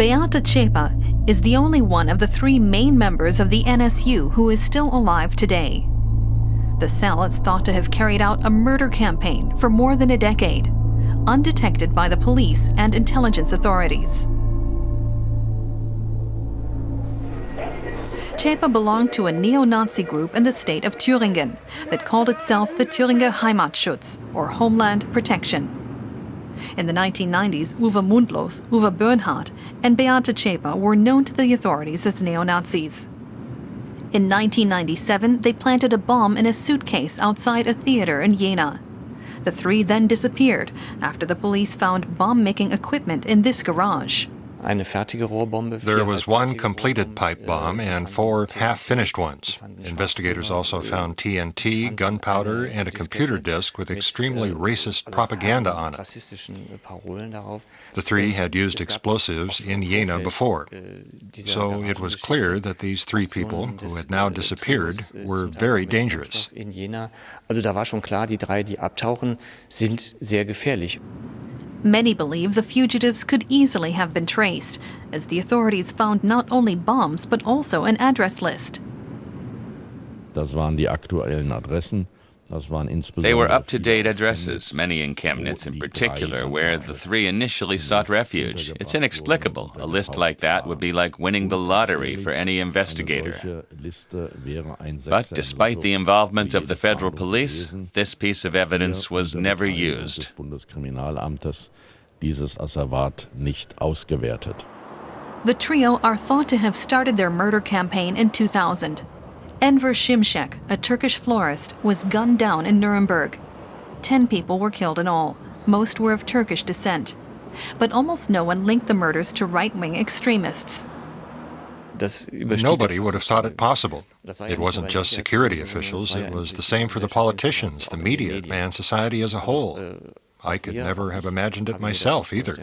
Beate Zschäpe is the only one of the three main members of the NSU who is still alive today. The cell is thought to have carried out a murder campaign for more than a decade, undetected by the police and intelligence authorities. Zschäpe belonged to a neo-Nazi group in the state of Thüringen that called itself the Thüringer Heimatschutz, or Homeland Protection. In the 1990s, Uwe Mundlos, Uwe Bernhard, and Beate Zschäpe were known to the authorities as neo-Nazis. In 1997, they planted a bomb in a suitcase outside a theater in Jena. The three then disappeared after the police found bomb-making equipment in this garage. There was one completed pipe bomb and 4 half-finished ones. Investigators also found TNT, gunpowder, and a computer disk with extremely racist propaganda on it. The three had used explosives in Jena before. So it was clear that these 3 people, who had now disappeared, were very dangerous. Many believe the fugitives could easily have been traced, as the authorities found not only bombs but also an address list. They were up-to-date addresses, many in Chemnitz in particular, where the 3 initially sought refuge. It's inexplicable. A list like that would be like winning the lottery for any investigator. But despite the involvement of the federal police, this piece of evidence was never used. The trio are thought to have started their murder campaign in 2000. Enver Şimşek, a Turkish florist, was gunned down in Nuremberg. 10 people were killed in all. Most were of Turkish descent. But almost no one linked the murders to right-wing extremists. Nobody would have thought it possible. It wasn't just security officials, it was the same for the politicians, the media, and society as a whole. I could never have imagined it myself either.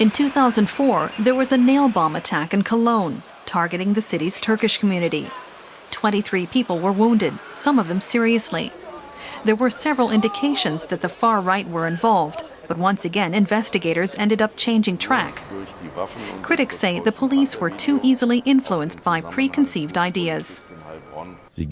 In 2004, there was a nail bomb attack in Cologne, targeting the city's Turkish community. 23 people were wounded, some of them seriously. There were several indications that the far right were involved, but once again investigators ended up changing track. Critics say the police were too easily influenced by preconceived ideas. They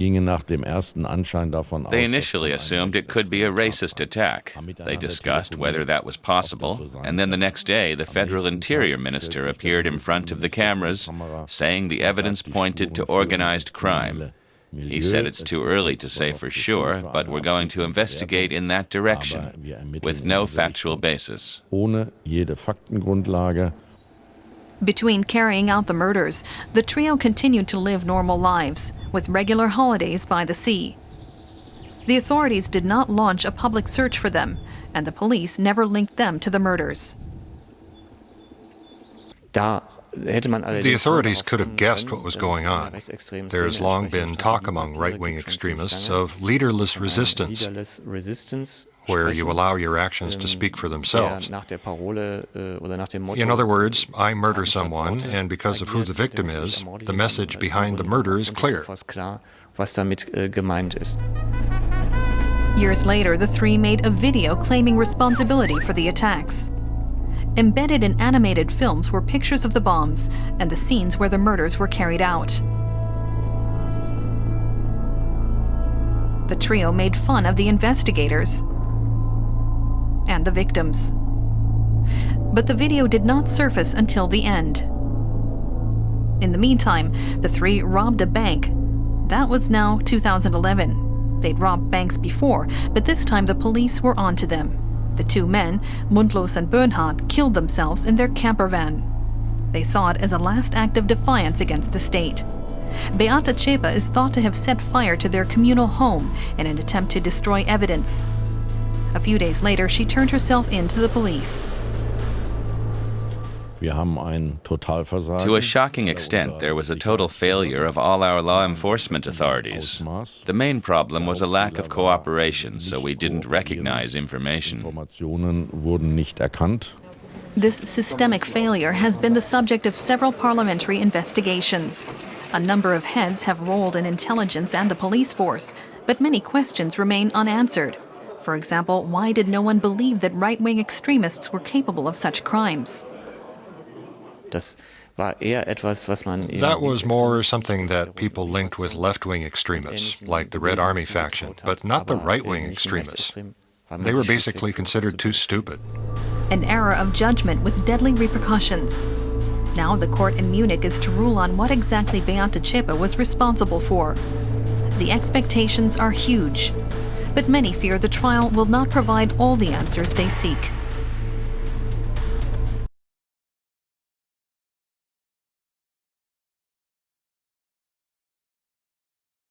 initially assumed it could be a racist attack. They discussed whether that was possible, and then the next day the federal interior minister appeared in front of the cameras, saying the evidence pointed to organized crime. He said it's too early to say for sure, but we're going to investigate in that direction, with no factual basis. Between carrying out the murders, the trio continued to live normal lives, with regular holidays by the sea. The authorities did not launch a public search for them, and the police never linked them to the murders. The authorities could have guessed what was going on. There has long been talk among right-wing extremists of leaderless resistance, where you allow your actions to speak for themselves. In other words, I murder someone, and because of who the victim is, the message behind the murder is clear. Years later, the 3 made a video claiming responsibility for the attacks. Embedded in animated films were pictures of the bombs and the scenes where the murders were carried out. The trio made fun of the investigators and the victims. But the video did not surface until the end. In the meantime, the 3 robbed a bank. That was now 2011. They'd robbed banks before, but this time the police were onto them. The 2 men, Mundlos and Bernhard, killed themselves in their camper van. They saw it as a last act of defiance against the state. Beate Zschäpe is thought to have set fire to their communal home in an attempt to destroy evidence. A few days later, she turned herself in to the police. To a shocking extent, there was a total failure of all our law enforcement authorities. The main problem was a lack of cooperation, so we didn't recognize information. This systemic failure has been the subject of several parliamentary investigations. A number of heads have rolled in intelligence and the police force, but many questions remain unanswered. For example, why did no one believe that right-wing extremists were capable of such crimes? That was more something that people linked with left-wing extremists, like the Red Army faction, but not the right-wing extremists. They were basically considered too stupid. An error of judgment with deadly repercussions. Now the court in Munich is to rule on what exactly Beate Zschäpe was responsible for. The expectations are huge, but many fear the trial will not provide all the answers they seek.